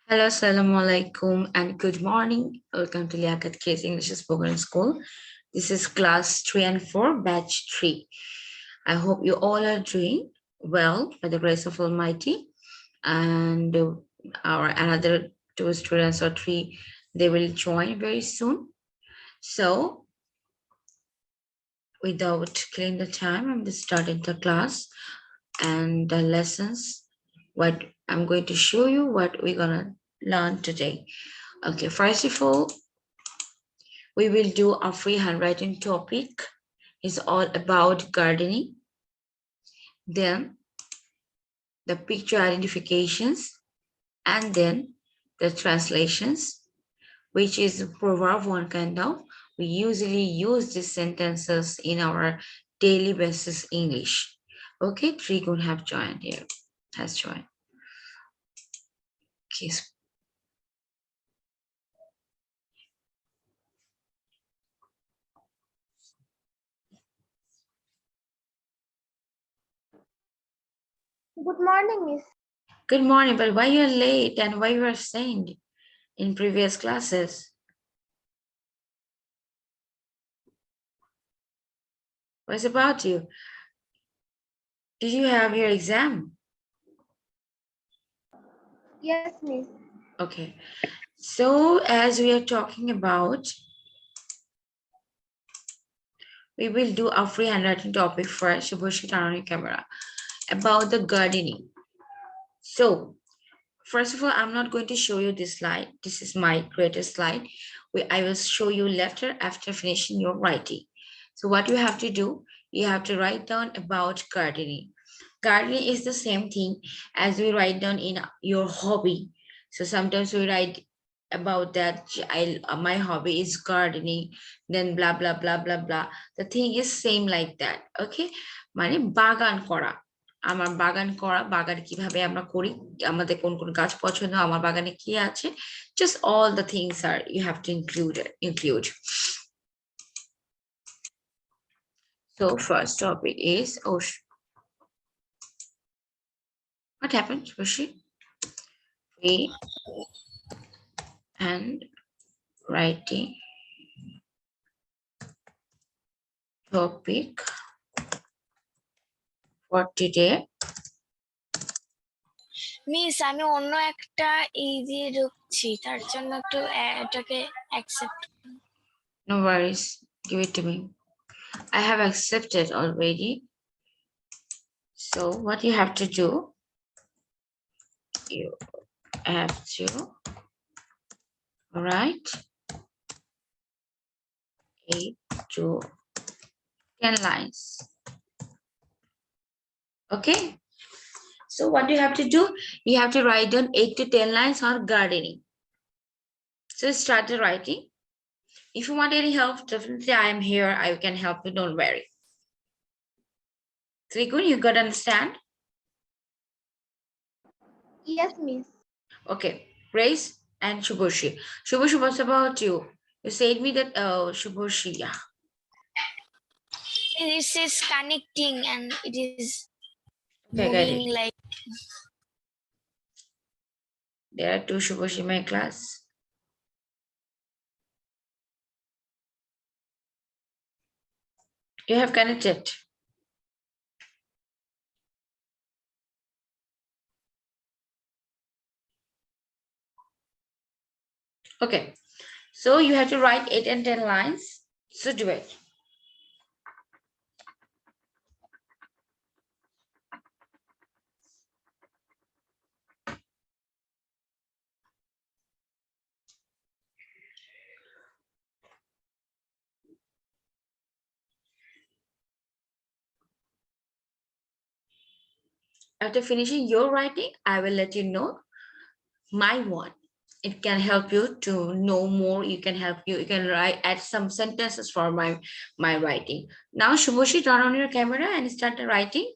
Hello, assalamu alaikum, and good morning. Welcome to Liakta Case English Spoken School. This is class 3 and 4, batch 3. I hope you all are doing well by the grace of Almighty. And our another two students or three, they will join very soon. So, without killing the time, I'm just starting the class and the lessons. What I'm going to show you what we're gonna learn today. Okay, first of all, we will do a free handwriting topic. It's all about gardening. Then the picture identifications, and then the translations, which is proverb one kind of. We usually use these sentences in our daily basis English. Okay, Trigun have joined here, has joined. Okay, Good morning, Miss. good morning, but why you're late and why you were saying in previous classes? What's about you? Did you have your exam? Yes, Miss. Okay. So as we are talking about, we will do a free handwriting topic first. Shubhoshi, turn on your camera. About the gardening. So first of all, I'm not going to show you this slide. This is my greatest slide. I will show you later after finishing your writing. So what you have to do, you have to write down about gardening. Gardening is the same thing as we write down in your hobby. So sometimes we write about that my hobby is gardening, then blah blah blah blah blah. The thing is same like that. Okay, মানে বাগান করা, আমার বাগান করা, বাগান কিভাবে আমরা করি, আমাদের কোন কোন গাছ পছন্দ, আমার বাগানে কি আছে, just all the things are you have to include. So first topic is, oh, what happened, Roshi? Free and writing topic for today. Miss আমি অন্য একটা দিয়ে ঢুকছি, তার জন্য একটু এটাকে accept. No worries, give it to me. I have accepted already. So what you have to do, you have to write 8 to 10 lines. Okay, so what you have to do, you have to write down 8 to 10 lines on gardening. So start the writing. If you want any help, definitely I am here. I can help you, don't worry. Trikun, you got to understand? Yes, Miss. Okay, Grace and Shubhoshi. Shubhoshi, what's about you? You said me that Shubhoshi, yeah. This is connecting and it is Okay, got moving it. like. There are 2 Shubhoshi in my class. You have connected. Okay, so you have to write 8 and 10 lines. So do it. After finishing your writing, I will let you know my one. It can help you to know more. You can write, add some sentences for my writing. Now, Shubhoshi, turn on your camera and start the writing.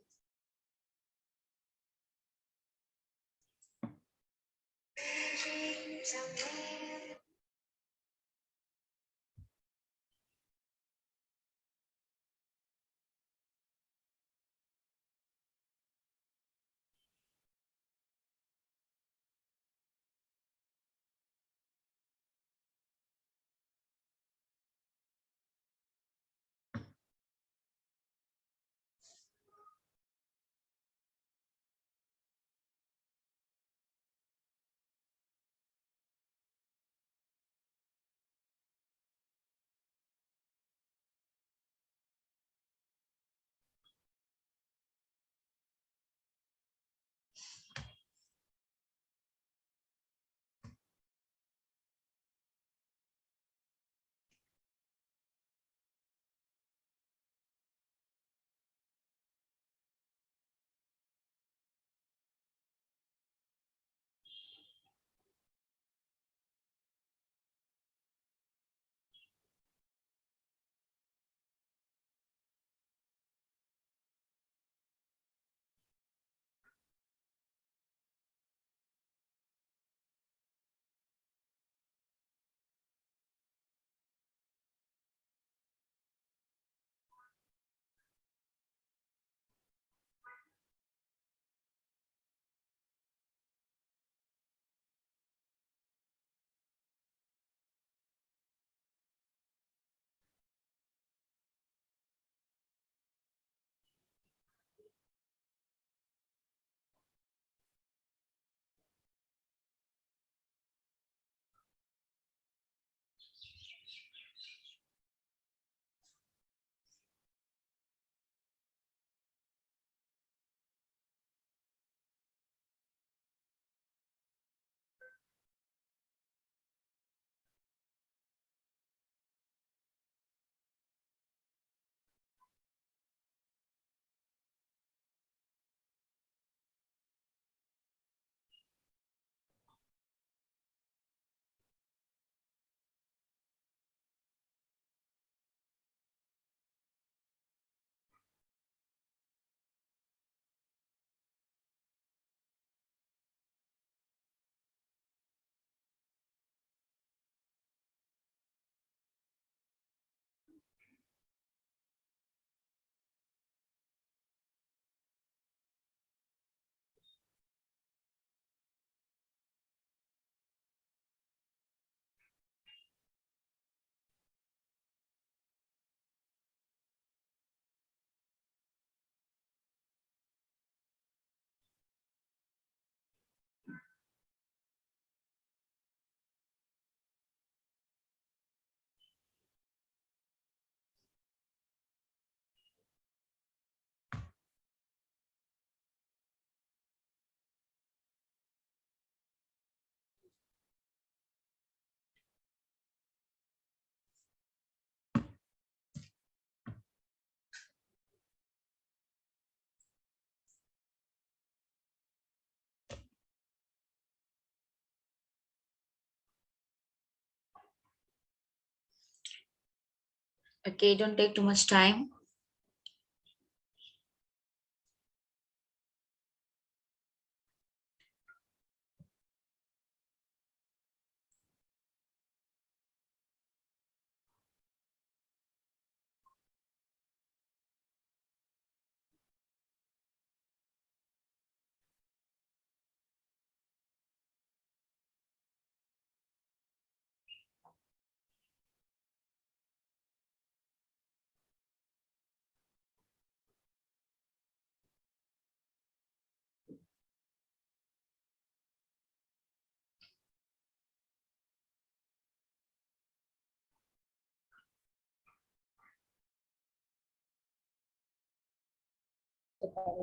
Okay, don't take too much time.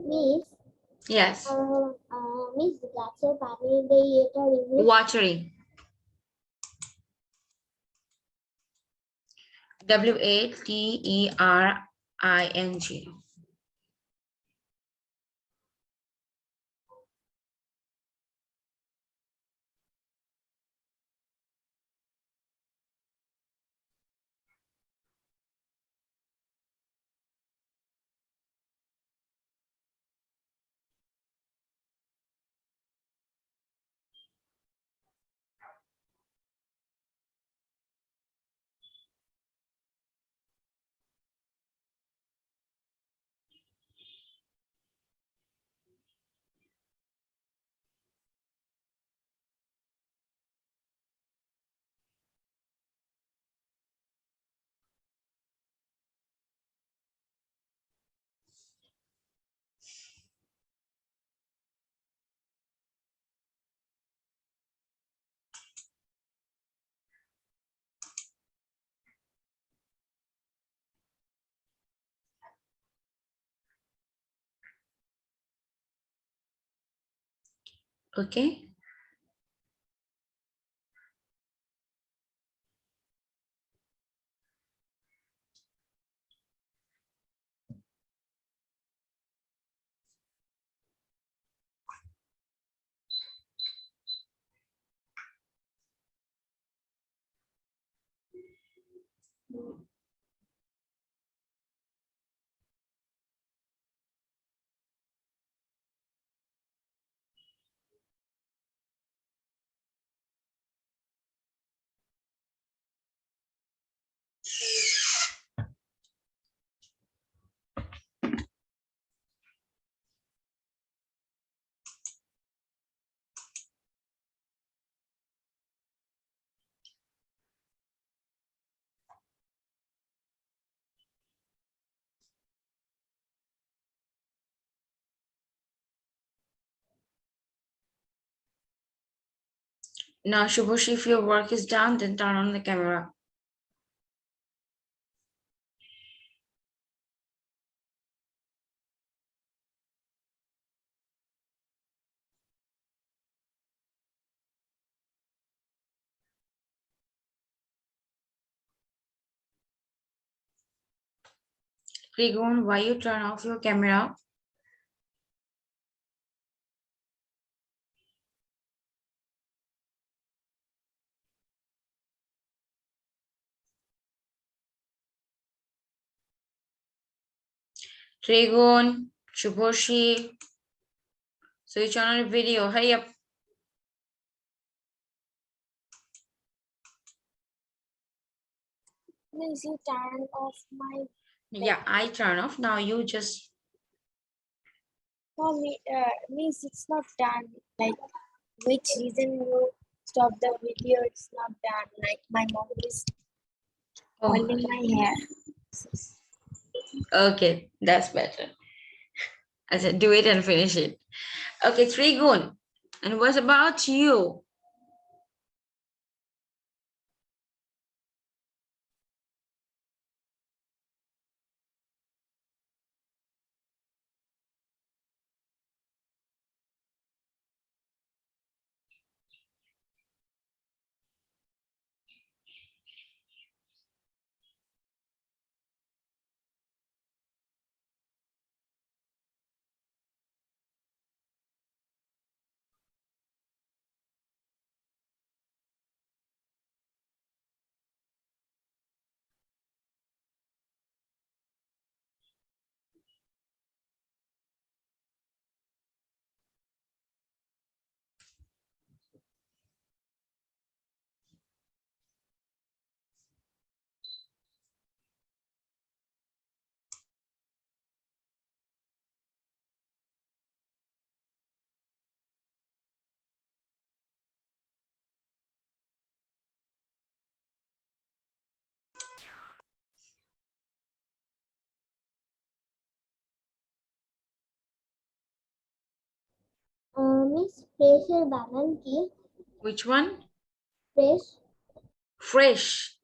Miss, Yes. Miss গাছের পানির এই এটার English Watering. Watering. Okay. Now, Shubhoshi, if your work is done, then turn on the camera. Trigon, why you turn off your camera? Trigon, Shubhoshi, switch on your video. Hurry up. Please, you turn off my. Yeah, I turn off. Now you just. No, means it's not done. Like, which reason you stop the video? It's not done. Like, my mom is Oh, holding my hair. okay, that's better. I said, do it and finish it. Okay, Trigun. And what about you? Miss fresh banan ki? Which one? Fresh. Fresh. Fresh.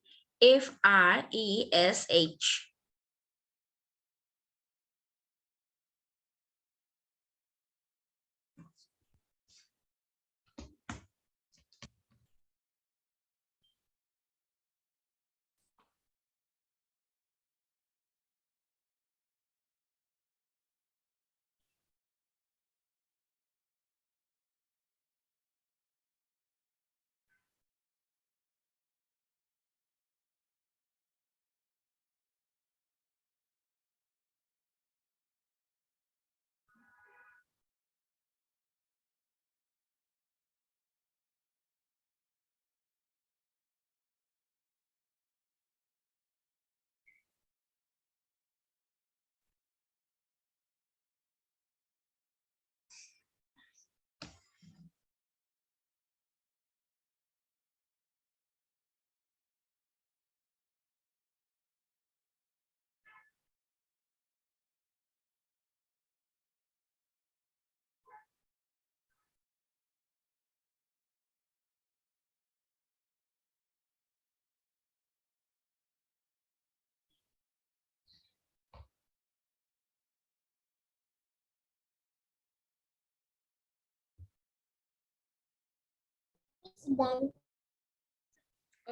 It's done.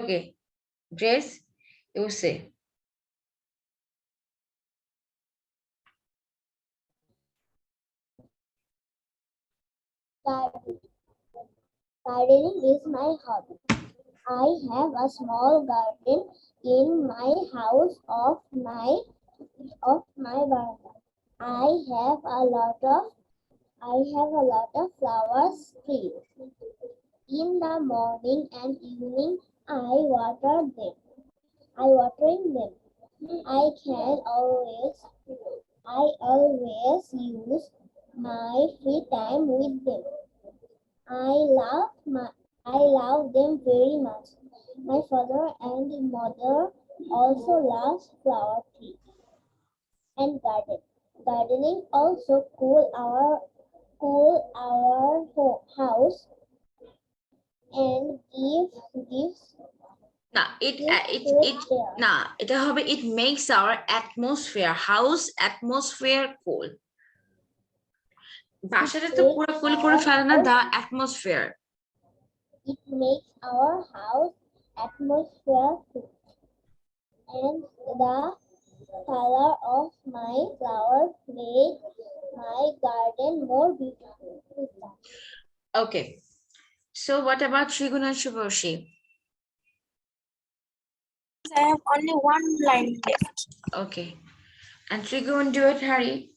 Okay. Grace, you say. Gardening. Gardening is my hobby. I have a small garden in my house of my veranda. I have a lot of flowers trees. In the morning and evening, I watering them. I always use my free time with them. I love my, I love them very much. My father and mother also loves flower trees and garden. Gardening also cool our house and gives Now gives fresh air. it makes our house atmosphere cool. বাসাটা তো Makes পুরো কুল করে our ফেলে না, house the atmosphere. it makes our house atmosphere cool. And the color of my flowers make my garden more beautiful. Okay. So what about Trigun and Shuboshi? I have only one line left. Okay. And Trigun, do it, Harry.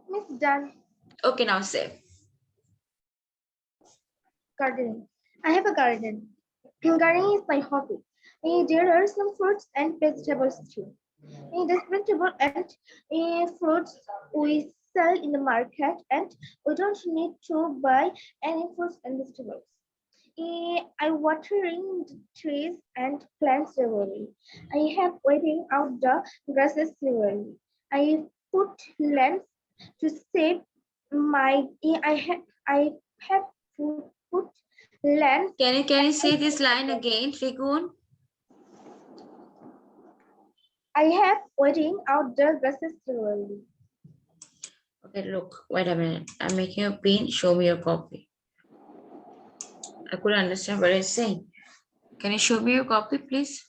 Miss done. Okay, now say. Gardening. I have a garden. Gardening is my hobby. There are some fruits and vegetables too. These vegetables and fruits we sell in the market, and we don't need to buy any fruits and vegetables. I watering the trees and plants regularly. I have weeding out the grasses regularly. I put lens to save my. I have put lens. Can you say this line again, Trigun? I have weeding out the grasses regularly. Okay, look, wait a minute. I'm making a pin. Show me your copy. I couldn't understand what it's saying. Can you show me your copy, please?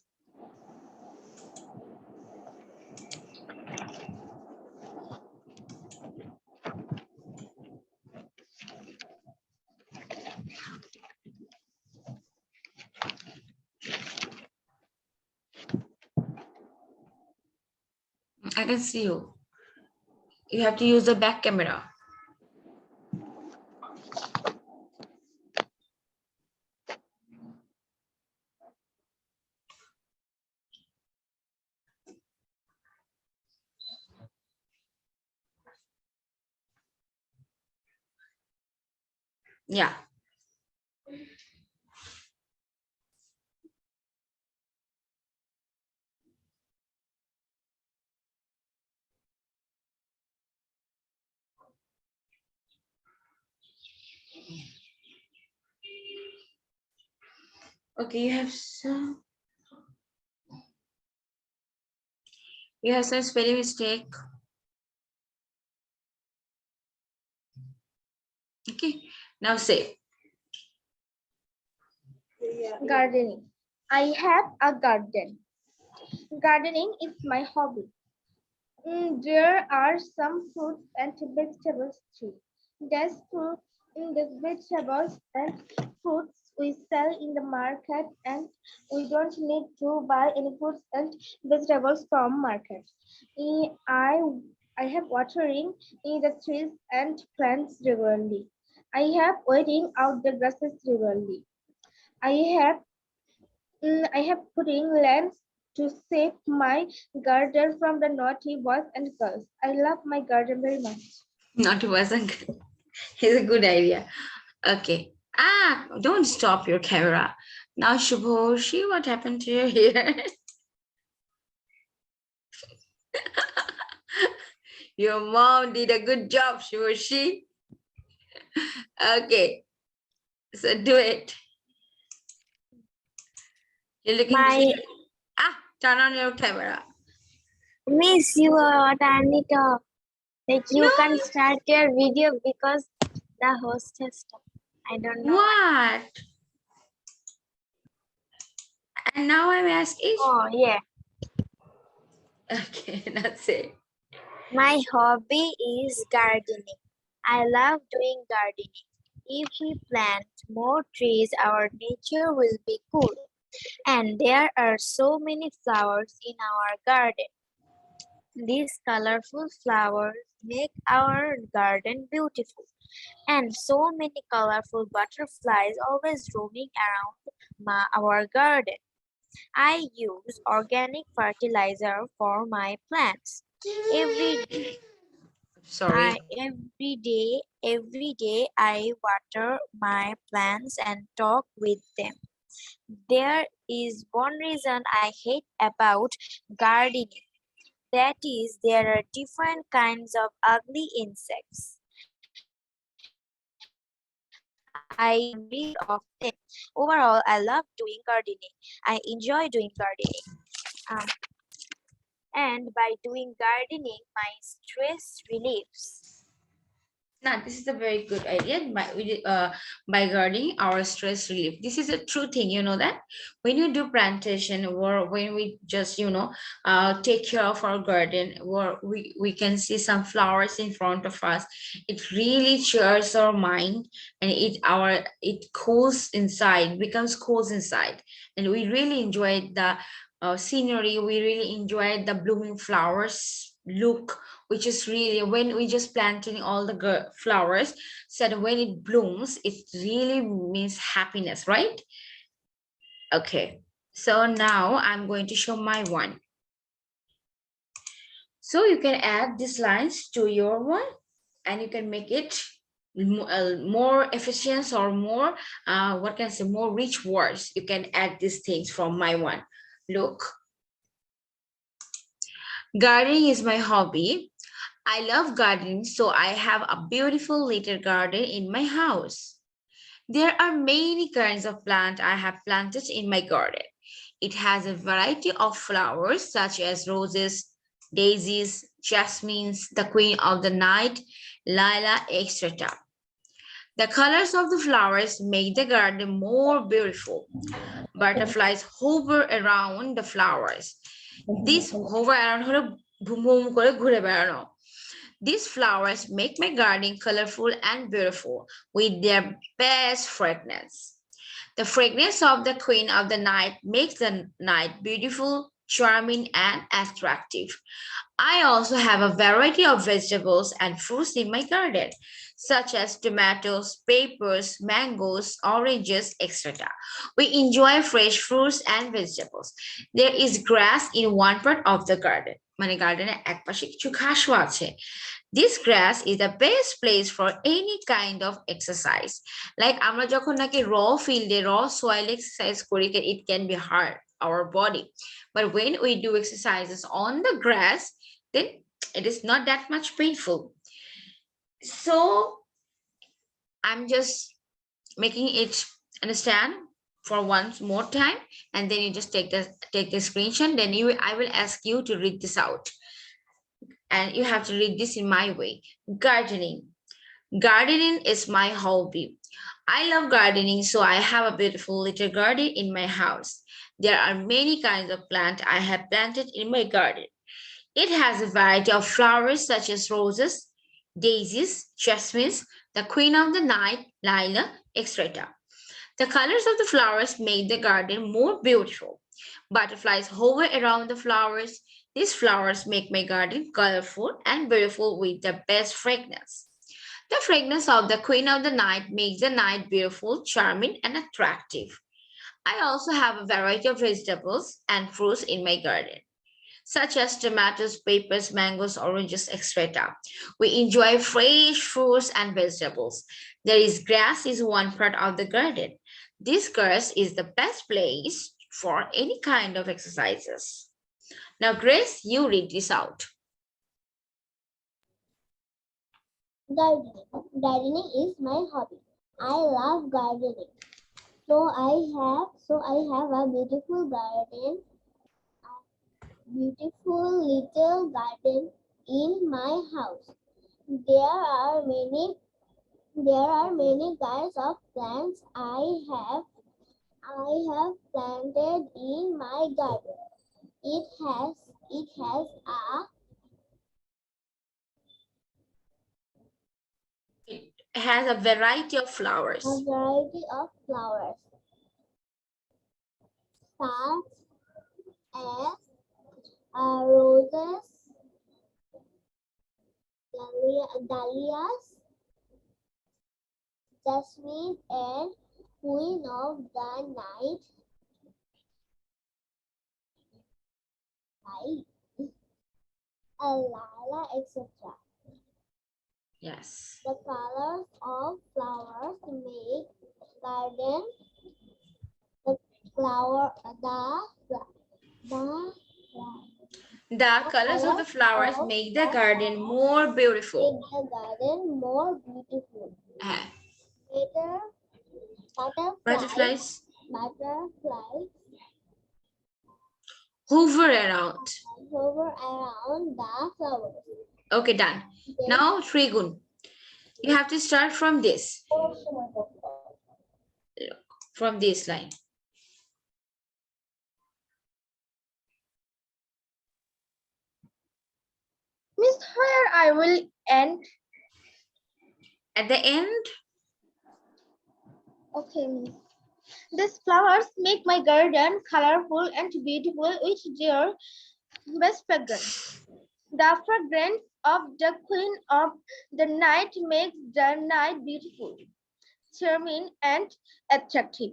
I can see you. You have to use the back camera. Yeah. Okay, you have some spelling mistake. Okay, now say. Gardening. I have a garden. Gardening is my hobby. There are some fruits and vegetables too. There's vegetables and fruits we sell in the market, and we don't need to buy any fruits and vegetables from market. Eh, I I have watering in the trees and plants regularly. I have weeding out the grasses regularly. I have I have putting lens to save my garden from the naughty boys and girls. I love my garden very much. Not wasn't. It's a good idea. Okay. Don't stop your camera. Now, Shubhoshi, what happened to you here? Your mom did a good job, Shubhoshi. Okay, so do it. You're looking My cute. Turn on your camera. Miss, you are turning it off. Like No, you can start your video because the host has stopped. I don't know. what? And now I'm asking. Oh yeah. Okay, that's it. My hobby is gardening. I love doing gardening. If we plant more trees, our nature will be cool. And there are so many flowers in our garden. These colorful flowers make our garden beautiful. And so many colorful butterflies always roaming around our garden. I use organic fertilizer for my plants. Every Sorry. every day I water my plants and talk with them. There is one reason I hate about gardening. That is, there are different kinds of ugly insects. I am rid of them. Overall, I love doing gardening. I enjoy doing gardening. Um, and by doing gardening, my stress relieves. Now, this is a very good idea. By guarding our stress relief, this is a true thing. You know that when you do plantation, or when we just take care of our garden, or we can see some flowers in front of us, it really cheers our mind, and it cools inside, becomes cools inside, and we really enjoy the scenery. We really enjoy the blooming flowers look, which is really when we just planting all the flowers, so that when it blooms, it really means happiness, right? Okay, so now I'm going to show my one. So you can add these lines to your one, and you can make it more efficient, or more what can I say, more rich words. You can add these things from my one. Look, gardening is my hobby. I love gardening, so I have a beautiful little garden in my house. There are many kinds of plants I have planted in my garden. It has a variety of flowers such as roses, daisies, jasmines, the queen of the night, lilac, etc. The colors of the flowers make the garden more beautiful. Butterflies hover around the flowers. This hover around হলো ভুম ভুম করে ঘুরে বেড়ানো। These flowers make my garden colorful and beautiful with their best fragrance. The fragrance of the queen of the night makes the night beautiful, charming, and attractive. I also have a variety of vegetables and fruits in my garden, such as tomatoes, peppers, mangoes, oranges, etc. We enjoy fresh fruits and vegetables. There is grass in one part of the garden. মানে গার্ডেনে এক পাশে কিছু ঘাসও আছে. This grass is the best place for any kind of exercise. Like আমরা যখন নাকি raw field raw soil exercise করি, it can be hard our body. But when we do exercises on the grass, then it is not that much painful. So I'm just making it understand for once more time, and then you just take the screenshot. Then I will ask you to read this out, and you have to read this in my way. Gardening. Gardening is my hobby. I love gardening, so I have a beautiful little garden in my house. There are many kinds of plants I have planted in my garden. It has a variety of flowers such as roses, daisies, jasmines, the queen of the night, lilac, etc. The colors of the flowers make the garden more beautiful. Butterflies hover around the flowers. These flowers make my garden colorful and beautiful with the best fragrance. The fragrance of the queen of the night makes the night beautiful, charming, and attractive. I also have a variety of vegetables and fruits in my garden, such as tomatoes, peppers, mangoes, oranges, etc. We enjoy fresh fruits and vegetables. There is grass is one part of the garden. This grass is the best place for any kind of exercises. Now, Grace, you read this out. Gardening. Gardening is my hobby. I love gardening. So I have a beautiful little garden in my house. There are many kinds of plants I have planted in my garden. It has It has a variety of a flowers. variety of flowers, such as roses, dahlias, jasmine, and queen of the night, lilac, etc. Yes. The colors of flowers make garden the flower the The the colors of the colors flowers of make the the garden flowers more beautiful. make the garden more beautiful. Ah, Later, butterflies butterflies butterflies hover around. hover around the flowers. Okay, done. They Now, Trigun, you have to start from this, from this line. Miss, where I will end. At the end, Okay, Miss. These flowers make my garden colorful and beautiful with their best fragrance. The fragrance of the queen of the night makes the night beautiful, charming, and attractive.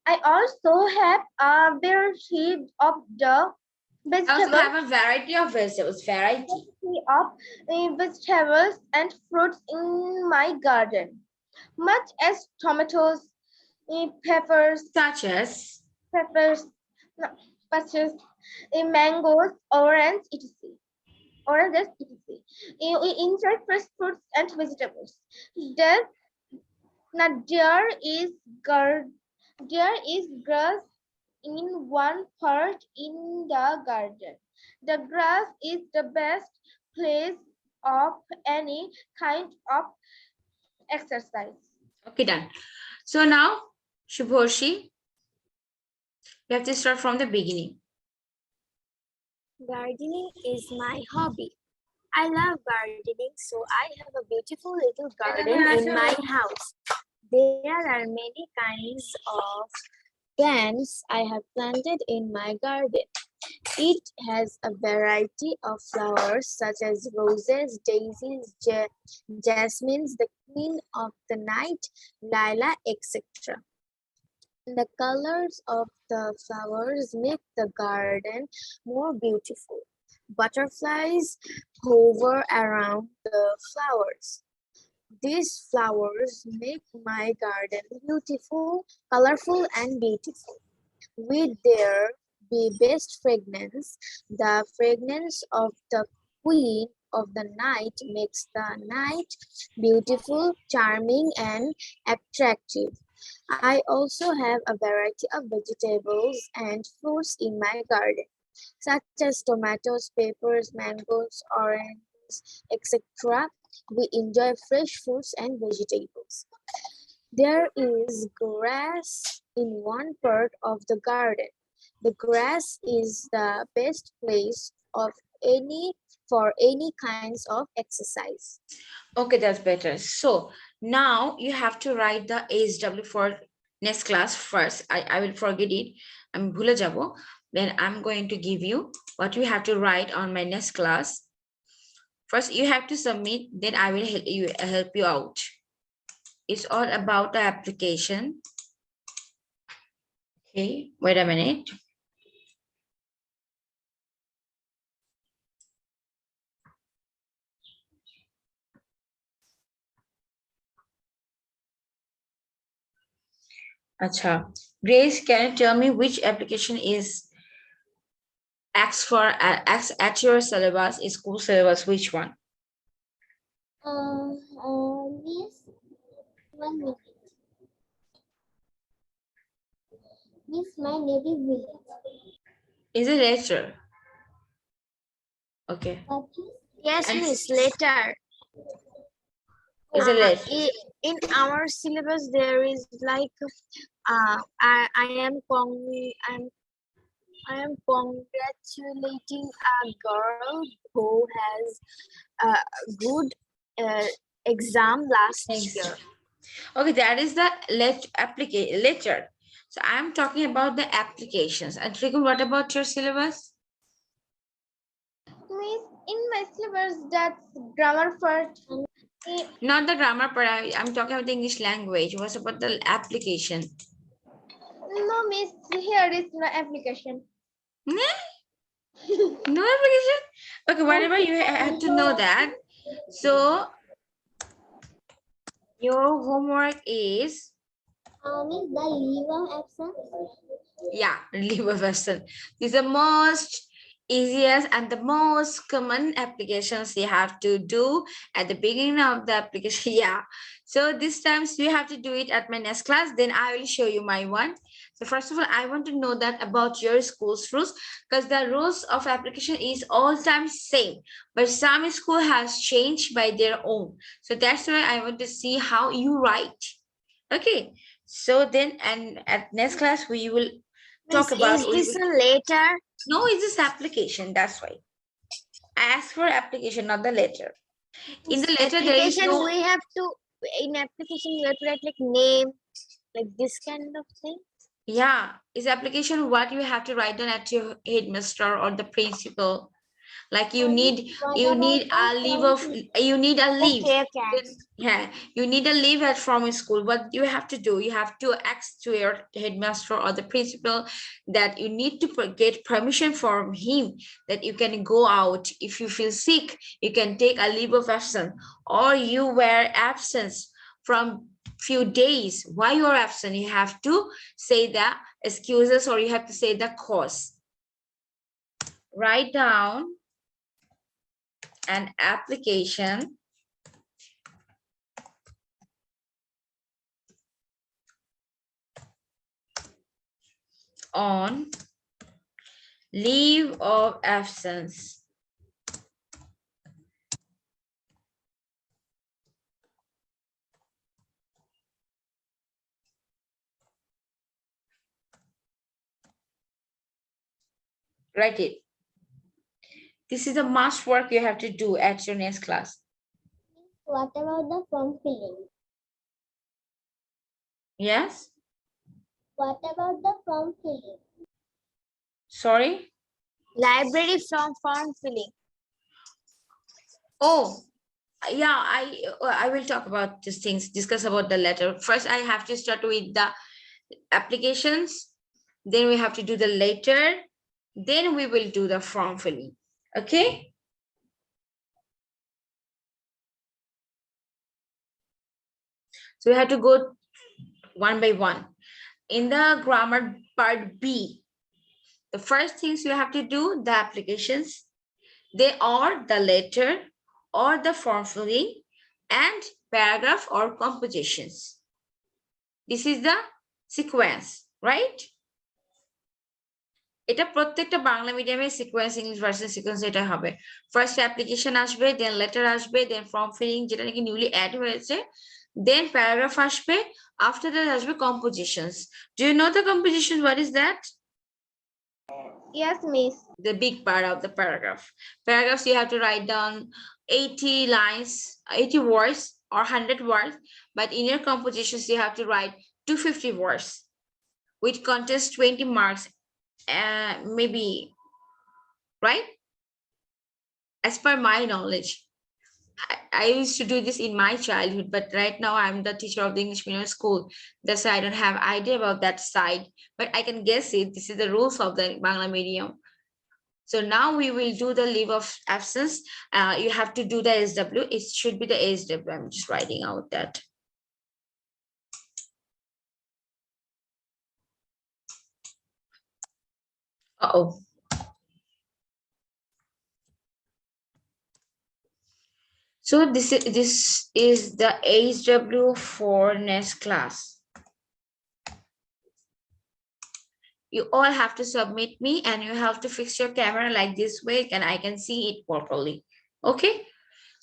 I also have a variety of the I also vegetables, have a variety of vegetables. Variety. vegetables and fruits in my garden, much as tomatoes, peppers, Such as, no, peaches, mangoes, oranges, etc. We enjoy fresh fruits and vegetables. There, now there is grass in one part in the garden. The grass is the best place of any kind of exercise. okay, done. So now, Shubhoshi, you have to start from the beginning. Gardening is my hobby. I love gardening, so I have a beautiful little garden in my house. There are many kinds of plants I have planted in my garden. It has a variety of flowers such as roses, daisies, jasmines, the queen of the night, lilac, etc. The colors of the flowers make the garden more beautiful. Butterflies hover around the flowers. These flowers make my garden beautiful, colorful, and beautiful. With their best fragrance, the fragrance of the queen of the night makes the night beautiful, charming, and attractive. I also have a variety of vegetables and fruits in my garden, such as tomatoes, peppers, mangoes, oranges, etc. We enjoy fresh fruits and vegetables. There is grass in one part of the garden. The grass is the best place of any for any kinds of exercise. Okay, that's better. So now you have to write the HW for next class first. I will forget it. I'm bhula jabo. Then I'm going to give you what you have to write on my next class. First, you have to submit. Then I will help you out. It's all about the application. Okay, wait a minute. Acha. Grace, can you tell me which application is X for X at your syllabus, school syllabus, which one? Miss, 1 minute. Miss, my native village. Is it letter? Okay. What is? Yes, And miss, later. is it letter? In our syllabus there is like I am congratulating a girl who has a good exam last year. Okay, that is the letter. So I'm talking about the applications. And Trikun, what about your syllabus? Miss, in my syllabus, that's grammar part. Not the grammar part. I'm talking about the English language. What's about the application? No, miss, here is my application. No application? Okay, whatever, you have to know that. So your homework is, Miss, the leave of absence. yeah, leave of absence. These are most easiest and the most common applications you have to do at the beginning of the application. Yeah. So this times we have to do it at my next class. Then I will show you my one. So first of all, I want to know that about your school's rules, because the rules of application is all time same, but some school has changed by their own. So that's why I want to see how you write. Okay. So then, and at next class we will talk about. Is this a later? No, it's this application. That's why I asked for application, not the letter. In the letter, there is Application no. we have to, in application you have to write like name, like this kind of thing. Yeah, is application what you have to write down at your headmaster or the principal. Like you need a leave of, you need a leave. Okay, okay. Yeah, you need a leave from school. What you have to do, you have to ask to your headmaster or the principal that you need to get permission from him that you can go out. If you feel sick, you can take a leave of absence, or you were absent from few days. Why you are absent? You have to say the excuses, or you have to say the cause. Write down an application on leave of absence. Write it. This is a must work you have to do at your next class. What about the form filling? Yes? What about the form filling? Sorry? Library from form filling. Oh, yeah, I will talk about these things, discuss about the letter. First, I have to start with the applications. Then we have to do the letter. Then we will do the form filling. Okay? So we have to go one by one. In the grammar part B, the first things you have to do, the applications, they are the letter or the form filling and paragraph or compositions. This is the sequence, right? এটা প্রত্যেকটা বাংলা মিডিয়ামের sequence, English version sequence এটা হবে। First application আসবে, দেন letter আসবে, দেন form feeling যেটা নাকি newly add হয়েছে, দেন প্যারাগ্রাফ আসবে, আফটার দ্যাট আসবে compositions. Do you know the composition? What is that? Yes, Miss. The big part of the paragraph. Paragraphs you have to write down 80 lines, 80 words or 100 words, but in your compositions you have to write 250 words, which contains 20 marks, maybe, right? As per my knowledge, I used to do this in my childhood, but right now I'm the teacher of the English medium school. That's why I don't have idea about that side, but I can guess it. This is the rules of the Bangla medium. So now we will do the leave of absence. You have to do the SW. It should be the SW. I'm just writing out that. Uh-oh. So this is the SW for next class. You all have to submit me, and you have to fix your camera like this way, and I can see it properly. Okay,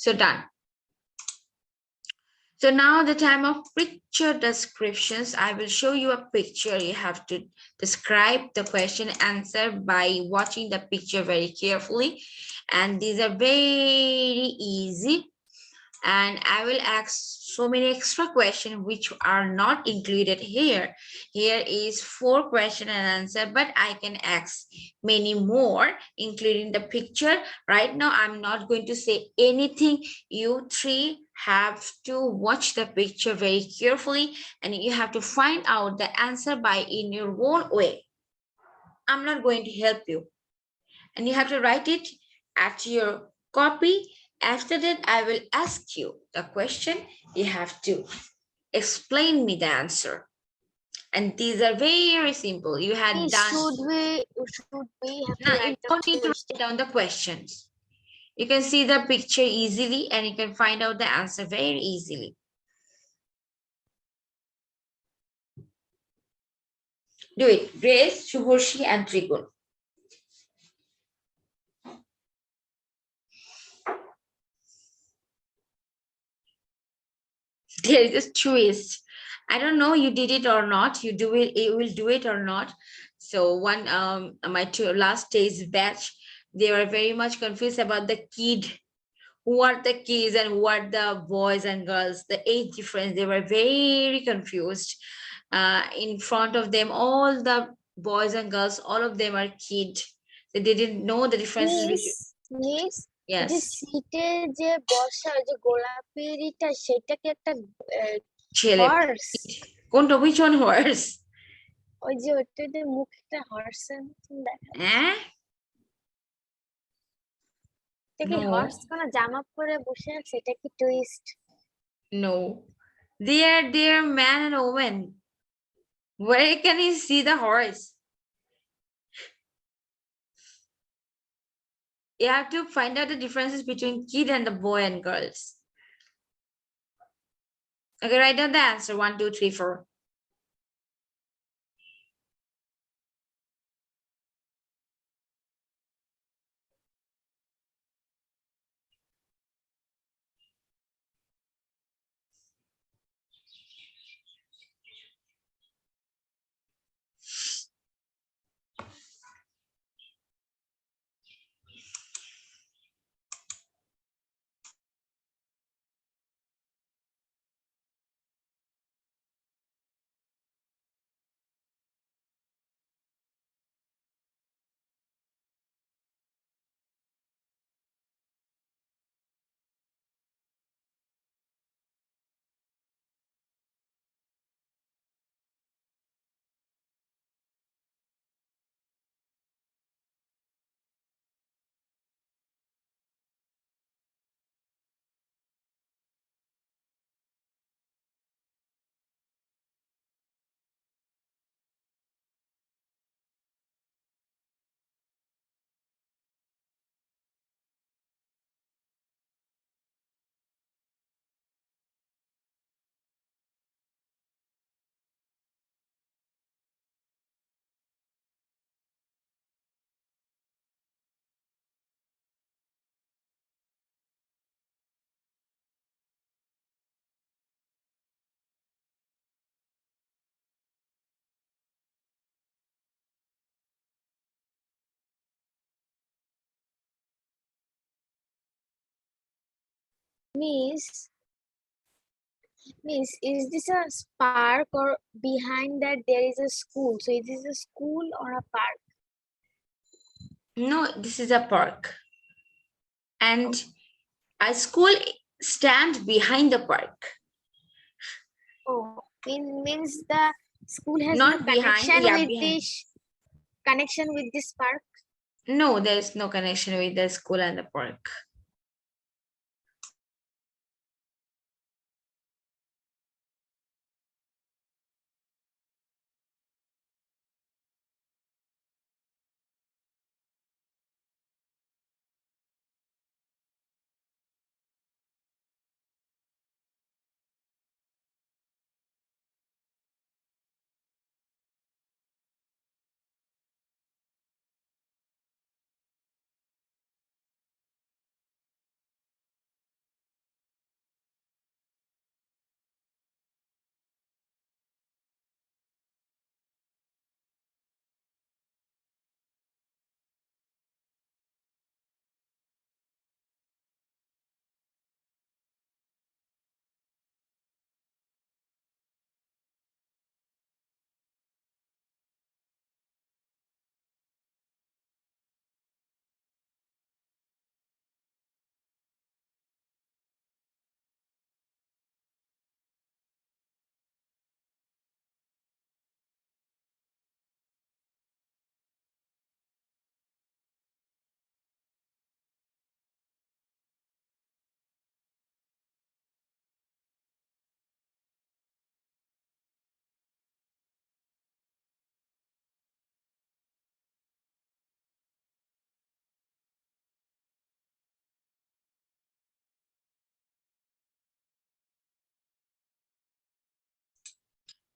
so done. So now the time of picture descriptions. I will show you a picture. You have to describe the question answer by watching the picture very carefully, and these are very easy. And I will ask so many extra questions which are not included here. Here is 4 question and answer, but I can ask many more, including the picture. Right now, I'm not going to say anything. You 3 have to watch the picture very carefully, and you have to find out the answer by in your own way. I'm not going to help you. And you have to write it at your copy. After that, I will ask you the question. You have to explain me the answer. And these are very simple. You had done. Should we have to No, you write the don't need to question? write down the questions. You can see the picture easily, and you can find out the answer very easily. Do it. Grace, Shubhoshi, and Trigun. There is a twist. I don't know you did it or not. You do it, you will do it or not. So one my last day's batch, they were very much confused about the kid. Who are the kids and who are the boys and girls, the age difference. They were very confused. In front of them, all the boys and girls, all of them are kids. They didn't know the differences between. Miss যে Yes. সিটে যে বসা ওই যে গোলাপিটা সেটা কি একটা ছেলে হর্স? কোনটা? which one horse? ওই যে ওইটাতে মুখটা হর্সের মতন দেখা হ্যাঁ, এটা কি no, হর্স কোন জামা পরে বসে আছে? এটা কি twist? no, they are man and woman. Where can you see the horse? You have to find out the differences between kid and the boy and girls. Okay, write down the answer. 1, 2, 3, 4. Miss, is this a park or behind that there is a school? So is this a school or a park? No, this is a park. And a school stands behind the park. Oh, means the school has no Not behind, connection yeah, with behind. this connection with this park. No, there is no connection with the school and the park.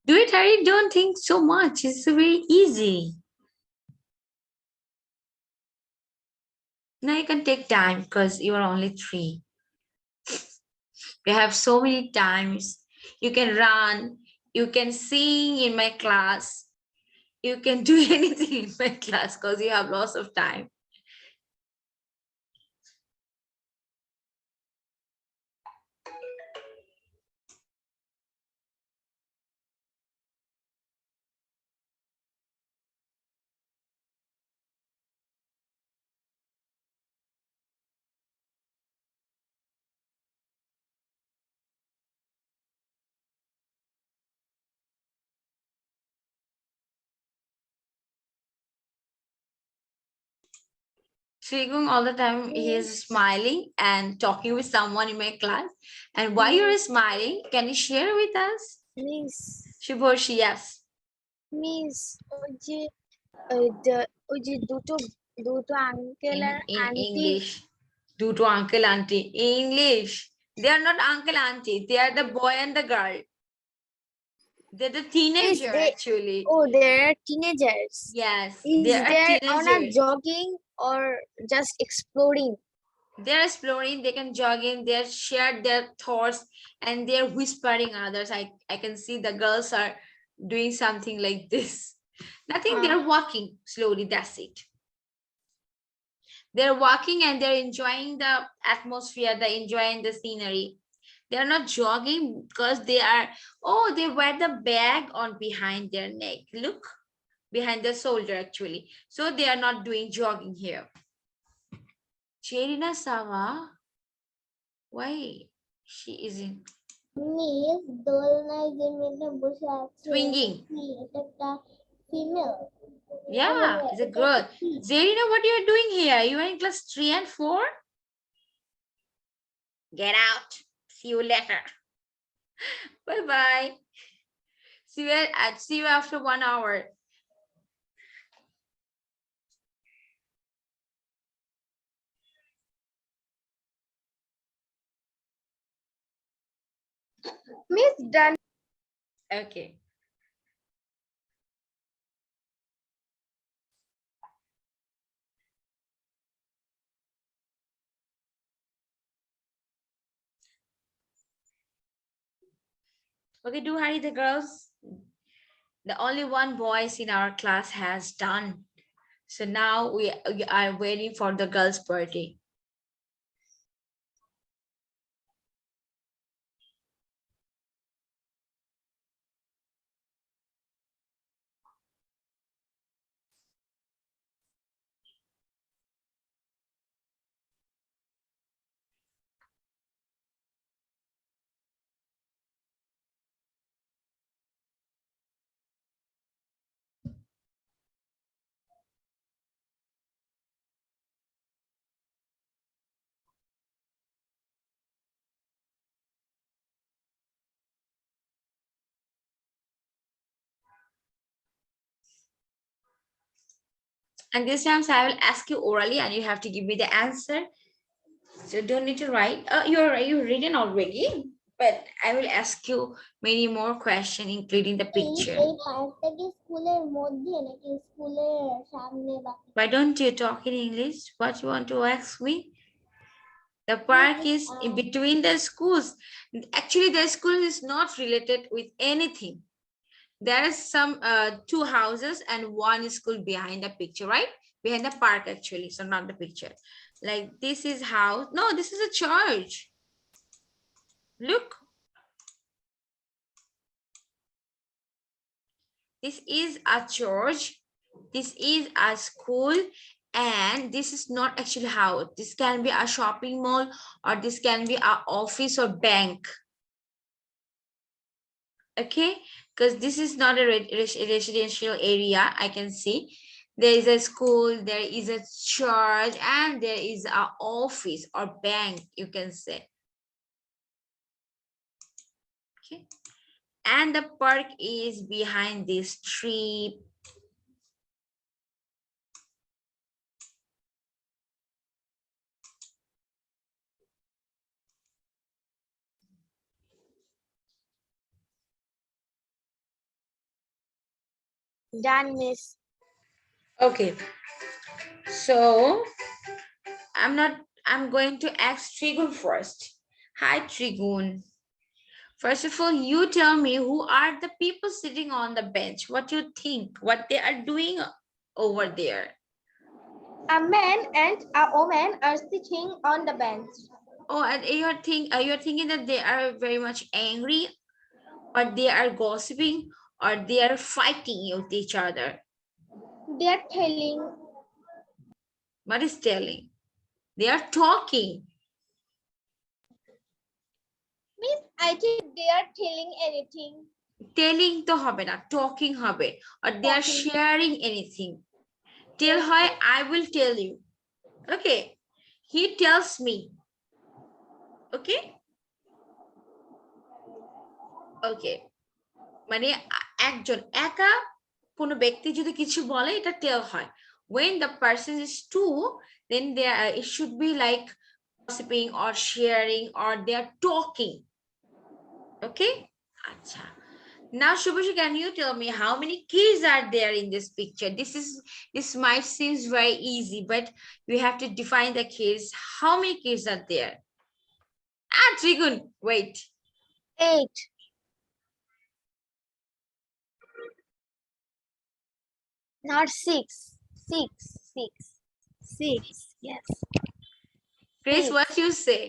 Do it, Harry. Don't think so much. It's very easy. Now you can take time because you are only 3. You have so many times. You can run. You can sing in my class. You can do anything in my class because you have lots of time. Trigung all the time he is smiling and talking with someone in my class. And why you're smiling? Can you share with us? Miss, Shubhoshi, yes. ওই যে দুটো uncle আর In aunty English. Do to uncle auntie. English. They are not uncle auntie. They are the boy and the girl. They're the teenager actually. oh, they're teenagers. Yes, Is they are there on a teenagers. jogging or just exploring? They're exploring, they can jog in, they're shared their thoughts and they're whispering others. I can see the girls are doing something like this. Nothing, they're walking slowly, that's it. They're walking and they're enjoying the atmosphere, they're enjoying the scenery. They're not jogging because they are, oh, they wear the bag on behind their neck, look, behind the shoulder actually. So they are not doing jogging here. Cherina Sama, why she isn't miss দোলনায় যে মেয়েটা বসে আছে swinging? এটা একটা female Yeah, it's a girl. Zerina, what you are doing here? You are in class 3 and 4? Get out. See you later. Bye bye. See you after 1 hour. Miss done. Okay. Okay, do hurry the girls. The only one boys in our class has done. So now we are waiting for the girls' party. And this time I will ask you orally and you have to give me the answer. So don't need to write. You're written already, but I will ask you many more questions, including the picture. এই পার্কটা কি স্কুলের মধ্যে নাকি স্কুলের সামনে বা Why don't you talk in English? What you want to ask me? The park is in between the schools. Actually, the school is not related with anything. There is some two houses and one school behind the picture, right? Behind the park, actually. So not the picture. Like this is house. No, this is a church. Look. This is a church. This is a school. And this is not actually house. This can be a shopping mall or this can be an office or bank. Okay, because this is not a residential area. I can see there is a school, there is a church, and there is an office or bank, you can say. Okay, and the park is behind this tree. Done, Miss. Okay, so I'm going to ask Trigun first. Hi, Trigun. First of all, you tell me who are the people sitting on the bench? What you think? What they are doing over there? A man and a woman are sitting on the bench. Oh, and you're thinking that they are very much angry, or they are gossiping, or they are fighting with each other. They are telling. What is telling? They are talking. Miss, I think they are telling anything. Telling to hobe na, talking hobe, or they are Talking. sharing anything. Tell her, I will tell you. Okay, he tells me. Okay. Okay. মানে একজন একা কোনো ব্যক্তি যদি কিছু বলে এটা টেল হয়. When the person is two, then there it should be like gossiping or sharing or they are talking. Okay. Acha. Now Shubhashi, can you tell me how many kids are there in this picture? This might seems very easy, but we have to define the kids. How many kids are there? Trigun, wait. 8. Not 6. 6. Yes. Grace, 6. what you say?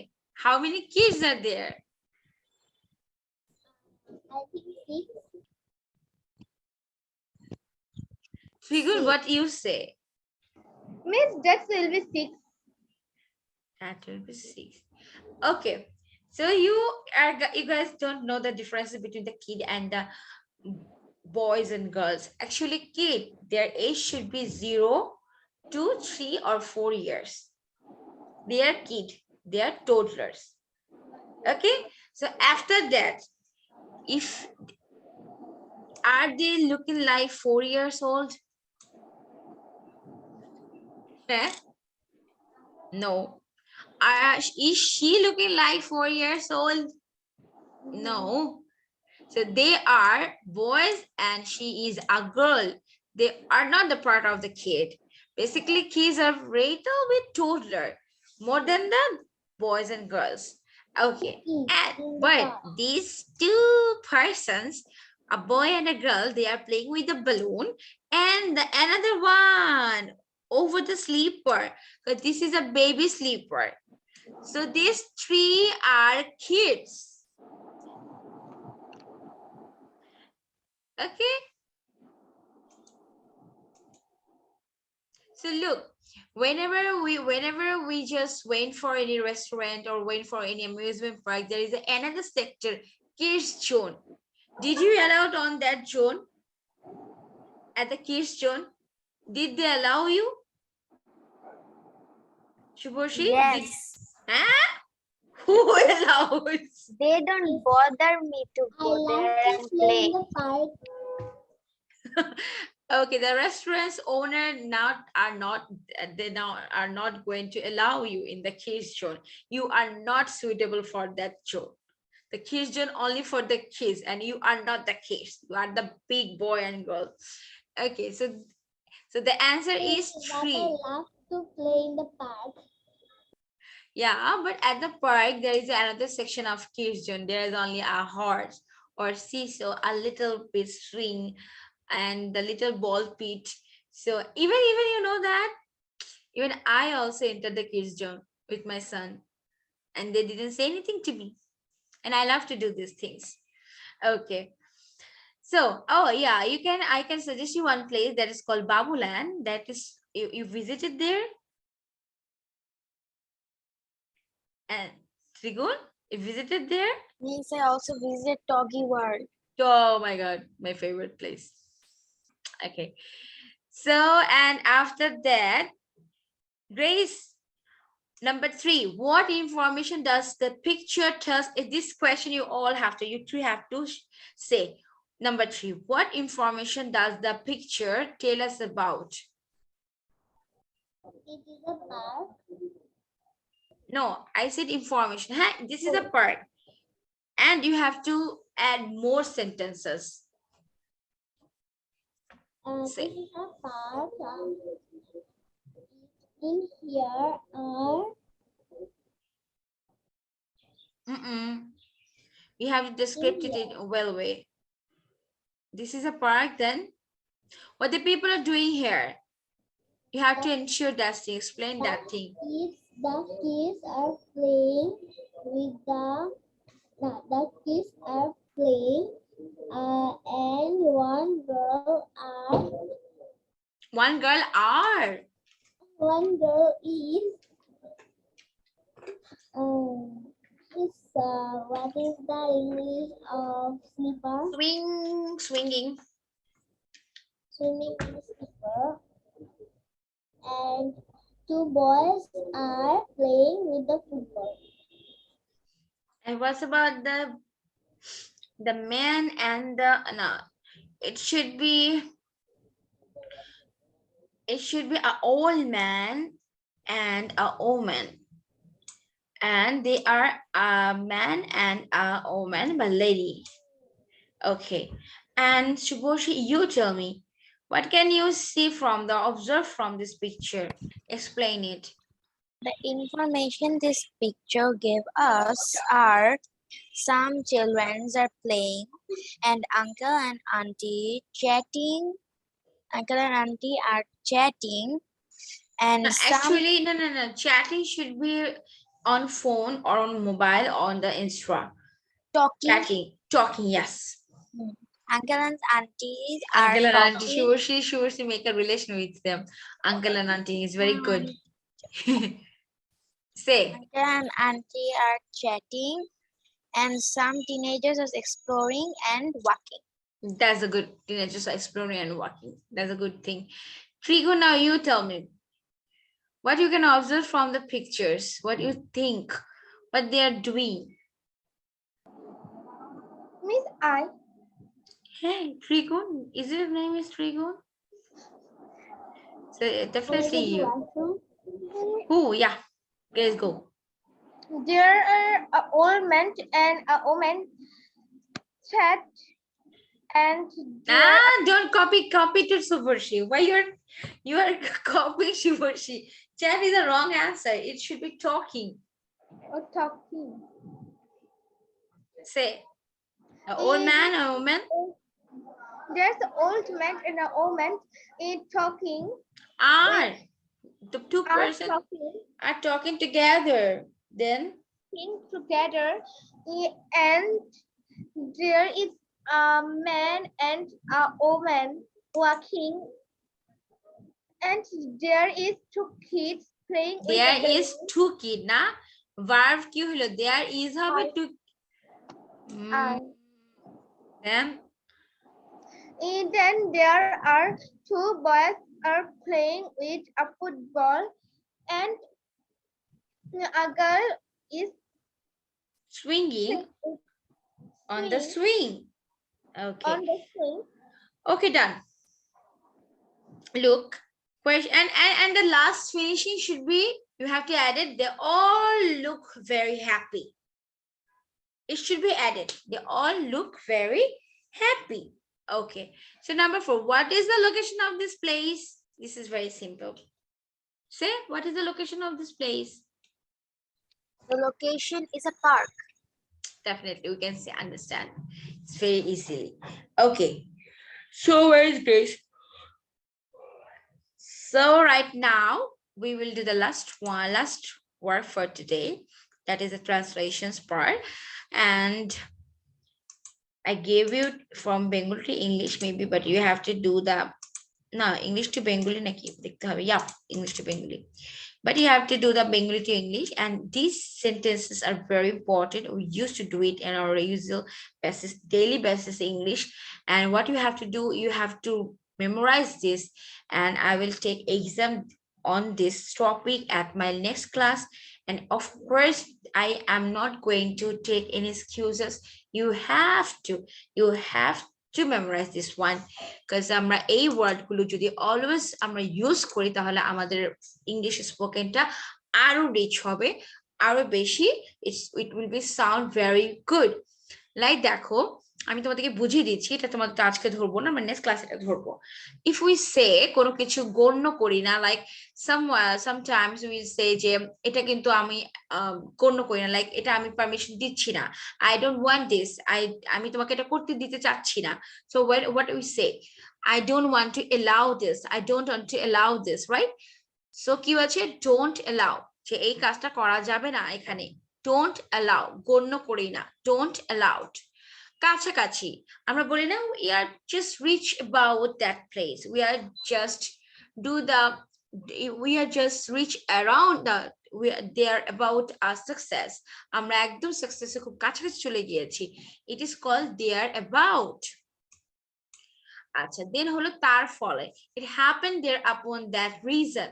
How many kids are there? I think 6. Trigun, what you say? Miss, that will be 6. That will be 6. Okay. So you guys don't know the difference between the kid and the boys and girls. Actually, kid, their age should be 0 to 3 or 4 years. They are kid. They are toddlers. Okay. So after that, if are they looking like 4 years old? No. Is she looking like 4 years old? No. So they are boys and she is a girl. They are not the part of the kid. Basically, kids are rated with toddler more than the boys and girls. Okay. But these two persons, a boy and a girl, they are playing with the balloon and another one over the sleeper. But this is a baby sleeper. So these 3 are kids. Okay. So look, whenever we just went for any restaurant or went for any amusement park, there is another sector, kids zone. Did you allow on that zone? At the kids zone? Did they allow you? Shubhoshi? Yes. Huh? Who allows? They don't bother me to I go love there to and play play. in the park. Okay, the restaurant's owner are not going to allow you in the kids zone. You are not suitable for that zone. The kids zone only for the kids, and you are not the kids. You are the big boy and girl. Okay, so the answer is But I 3. love to play in the park. Yeah, but at the park there is another section of kids zone. There is only a horse or seesaw, a little bit swing, and the little ball pit. So even you know that even I also entered the kids zone with my son, and they didn't say anything to me. And I love to do these things. Okay. So, oh yeah, I can suggest you one place that is called Babuland. That is you visited there, and Trigun, you visited there. Means I also visited Toggy World. Oh my god, my favorite place. Okay. So, and after that, Grace, number 3, what information does the picture tell us? This question you all have to, you three have to say. Number 3, what information does the picture tell us about? It is a park. No, I said information. Huh? This is a part. And you have to add more sentences. This Say. is a park. In here are You have to describe it in a well way. This is a park, then what the people are doing here. You have to ensure that thing, explain that thing. the kids are playing with the kids are playing and One girl are. one girl is what is the English of slipper? Swinging. Swimming in slipper. And two boys are playing with the football. And what's about the man and the no? It should be an old man and a woman. And they are a man and a woman, but lady. Okay. And Shuboshi, you tell me, what can you see from observe from this picture? Explain it. The information this picture gave us are some children are playing and uncle and auntie chatting. Uncle and auntie are chatting and No, some actually, no. Chatting should be on phone or on mobile or on the Insta. talking. Talking, yes. Uncle and aunties are Uncle and auntie, talking. she make a relation with them. Uncle and auntie is very good. Say. Uncle and auntie are chatting and some teenagers are exploring and walking. That's a good teenagers are exploring and walking. That's a good thing. Trigo, now you tell me what you can observe from the pictures, what you think, what they are doing. Miss I. Hey, Trigo, is your name is Trigo? So definitely you. Oh yeah, let's go. There are an old man and a woman chat and there Don't copy to Subharshi. Why you are copying Subharshi? Chat is the wrong answer. It should be talking. are talking. Say, an old man, a woman. There's an old man and a woman talking. Are the two Are persons talking are talking together. Then together, and there is a man and a woman walking, and there is two kids playing with there the is two kid na. Verb ki holo? There is হবে two. Then there are two boys are playing with a football, and a girl is swinging on the swing. Okay. on the swing. Okay, done. look, question, and the last finishing should be, you have to add it, they all look very happy. It should be added. They all look very happy. Okay. So number 4, what is the location of this place? This is very simple. Say, what is the location of this place? The location is a park. Definitely, we can say, understand. It's very easily. Okay. So where is Grace? So right now we will do the last work for today. That is the translations part. And I gave you from Bengali to English maybe, but you have to do the English to Bengali naki dekhte hobe. Yeah, English to Bengali. But you have to do the Bengali to English, and these sentences are very important. We used to do it in our usual basis, daily basis English. And what you have to do, you have to memorize this, and I will take exam on this topic at my next class. And of course, I am not going to take any excuses. You have to memorize this one, because আমরা এই ওয়ার্ডগুলো যদি always আমরা use করি তাহলে আমাদের English স্পোকেনটা আরো rich হবে, আরো বেশি, it will be sound very good. Like দেখো, আমি তোমাদেরকে বুঝিয়ে দিচ্ছি, এটা তোমাদের আজকে ধরবো না, আমরা নেক্সট ক্লাসে এটা ধরবো। ইফ উই সে কোনো কিছু গণ্য করি না, লাইক সামটাইমস উই সে যে এটা কিন্তু আমি গণ্য করি না, লাইক এটা আমি পারমিশন দিচ্ছি না, আই ডোন্ট ওয়ান্ট দিস, আমি তোমাকে এটা করতে দিতে চাচ্ছি না। So what we say, I don't want to allow this, I don't want to allow this, right? So কি আছে, don't allow, যে এই কাজটা করা যাবে না এখানে, don't allow, গণ্য করি না, don't allowed। কাছাকাছি আমরা বলি না, we are just reach about that place, we are just reach around we are there about our success, আমরা একদম সাকসেসে খুব কাছাকাছি চলে গিয়েছি, it is called there about। আচ্ছা, দেন হলো তার ফলে, it happened there upon that reason,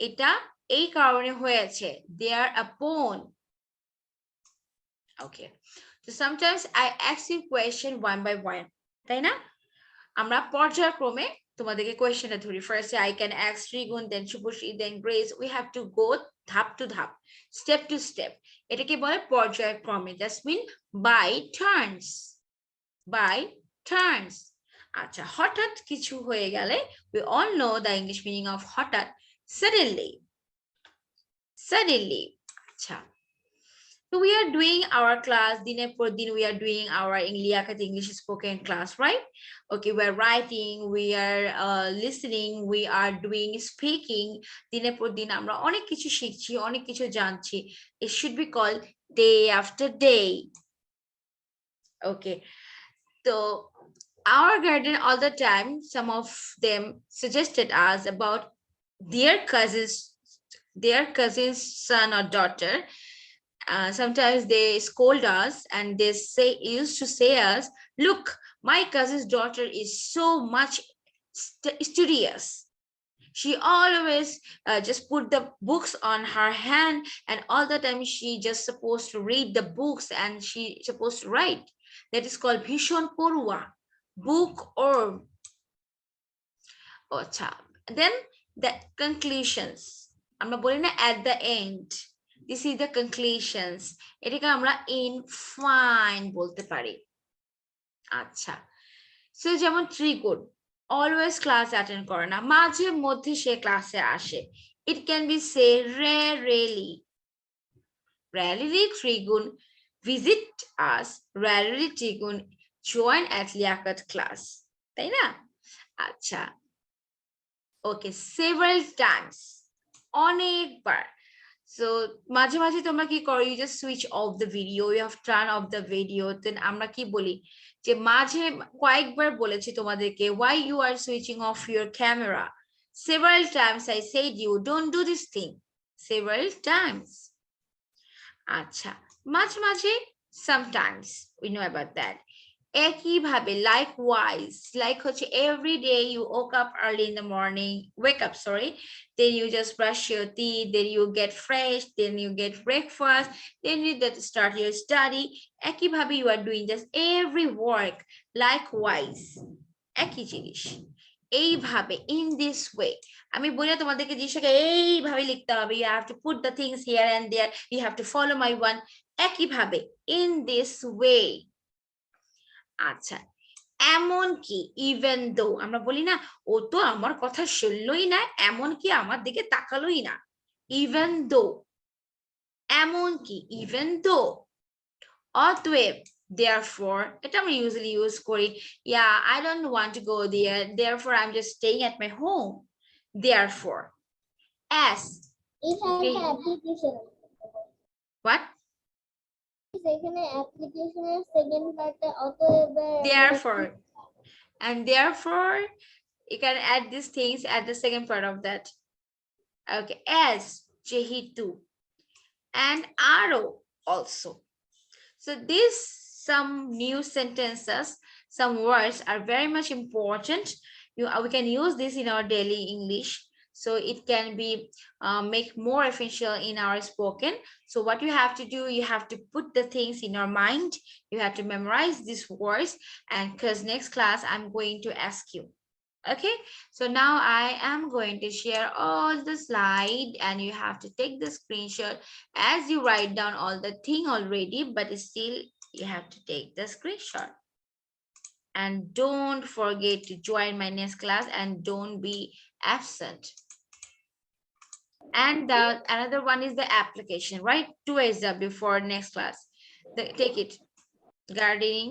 এটা এই কারণে হয়েছে, there upon। Okay, so sometimes I ask you question one by one, তাই না? আমরা পর্যায়ক্রমে তোমাদেরকে কোয়েশ্চেনটা ধরি, ফার্স্টে I can ask Trigun, then Shubhoshi, then Grace, we have to go ধাপ to ধাপ, step to step, এটাকে বলে পর্যায়ক্রমে, that mean by turns, by turns। আচ্ছা, হঠাৎ কিছু হয়ে গেলে, we all know the English meaning of হঠাৎ, suddenly, suddenly। আচ্ছা, so we are doing our class, dine por din we are doing our Liakta English spoken class, right? Okay, we are writing, we are listening, we are doing speaking, dine por din amra onek kichu shikchi, onek kichu janchi. It should be called day after day। Okay, so our guardian all the time, some of them suggested us about their cousin's son or daughter. Sometimes they scold us and they used to say us, look, my cousin's daughter is so much studious, she always just put the books on her hand, and all the time she just supposed to read the books and she supposed to write, that is called bhishon porua, book or acha। Then the conclusions, আমরা বলি না at the end, this is the conclusions, এটাকে আমরা in fine বলতে পারি। আচ্ছা, so যেমন ত্রিগুণ always class attend করে না, মাঝে মধ্যে সে ক্লাসে আসে, it can be say rarely, rarely Trigun visit us, rarely Trigun join at Liakta class, তাই না? আচ্ছা, okay, several times, অনেকবার। So মাঝে মাঝে তোমরা কি করো, you just switch off the video, you have turn off the video, then আমরা কি বলি যে মাঝে কয়েকবার বলেছি তোমাদেরকে, why you are switching off your camera, several times I said you don't do this thing, several times। আচ্ছা, মাঝে মাঝে sometimes, we know about that। একইভাবে likewise, like হচ্ছে every day you woke up early in the morning, wake up, sorry, then you just brush your teeth, then you get fresh, then you get breakfast, then you start your study, একইভাবে you are doing just every work likewise, একই জিনিস, এইভাবে, in this way. আমি বলি না তোমাদেরকে জিনিসটাকে এইভাবে লিখতে হবে, you have to put the things here and there, you have to follow my one, একইভাবে in this way. আচ্ছা, এমন কি, even though, আমরা বলি না ও তো আমার কথা শুনলই না, এমন কি আমার দিকে তাকালোই না, even though, এমন কি, even though, অতএব, therefore, এটা আমরা usually use করি, yeah, I don't want to go there, therefore I'm just staying at my home. Therefore, as, এখানে অ্যাপ্লিকেশন, what, সেখানে অ্যাপ্লিকেশনের সেকেন্ড পার্টে অতএব, therefore, and therefore you can add these things at the second part of that. Okay, as, jehitu, and aro also. So these some new sentences, some words are very much important. We can use this in our daily English, so it can be make more efficient in our spoken. So what you have to do, you have to put the things in your mind, you have to memorize these words, and because next class I'm going to ask you. Okay, so now I am going to share all the slide, and you have to take the screenshot as you write down all the thing already, but still you have to take the screenshot. And don't forget to join my next class, and don't be absent. And another one is the application, right? 2SW for next class. Take it. Gardening.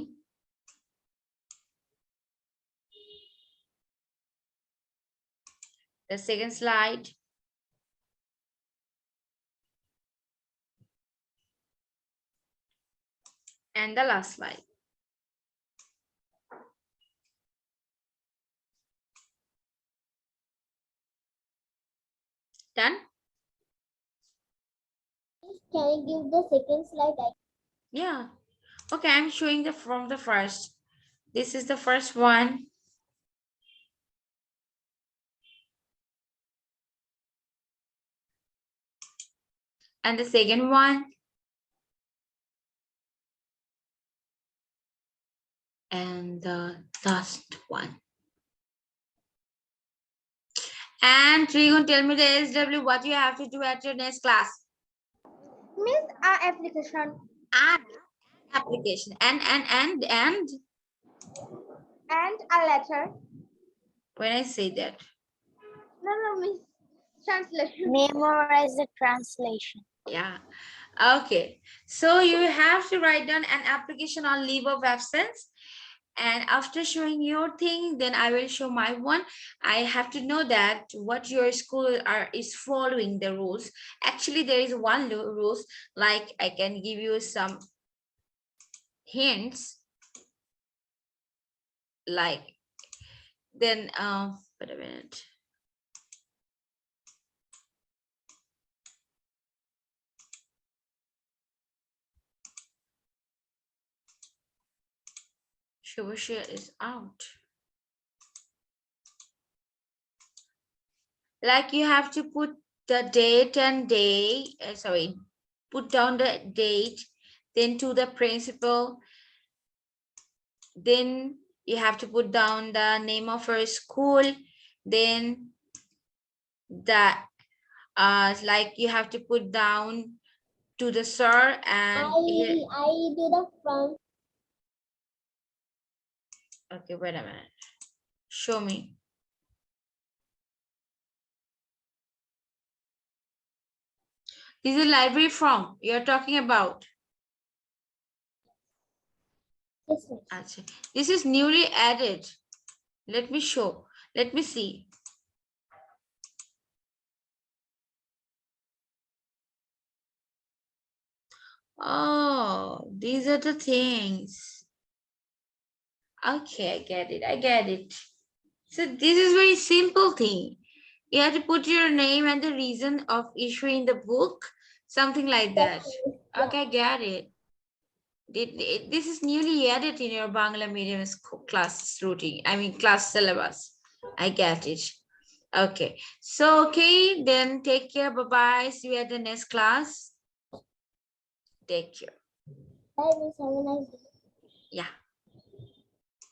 The second slide. And the last slide. Done? can you give the second slide? Yeah. Okay, I'm showing from the first. This is the first one. And the second one. And the last one. And Trigun, tell me the SW, what you have to do at your next class. Miss, application. Add application. And. And a letter. When I say that. No, Miss. Translation. Memorize the translation. Yeah. Okay. So you have to write down an application on leave of absence. And after showing your thing, then I will show my one. I have to know that what your school is following the rules. Actually, there is one rules, like I can give you some hints. Like, then, wait a minute. Shubhashya is out. Like you have to put the date and day, put down the date, then to the principal, then you have to put down the name of your school, then the like you have to put down to the sir, and I do the front. Okay, wait a minute, show me. This is a library form you're talking about. Yes, this is newly added. Let me show. Let me see. Oh, these are the things. Okay, I get it. I get it. So this is very simple thing. You have to put your name and the reason of issuing the book, something like that. Okay, I get it. This is newly added in your Bangla medium class routine. I mean class syllabus. I get it. Okay. So okay, then take care. Bye-bye. See you at the next class. Take care. Bye, Miss. Have a nice day. Yeah.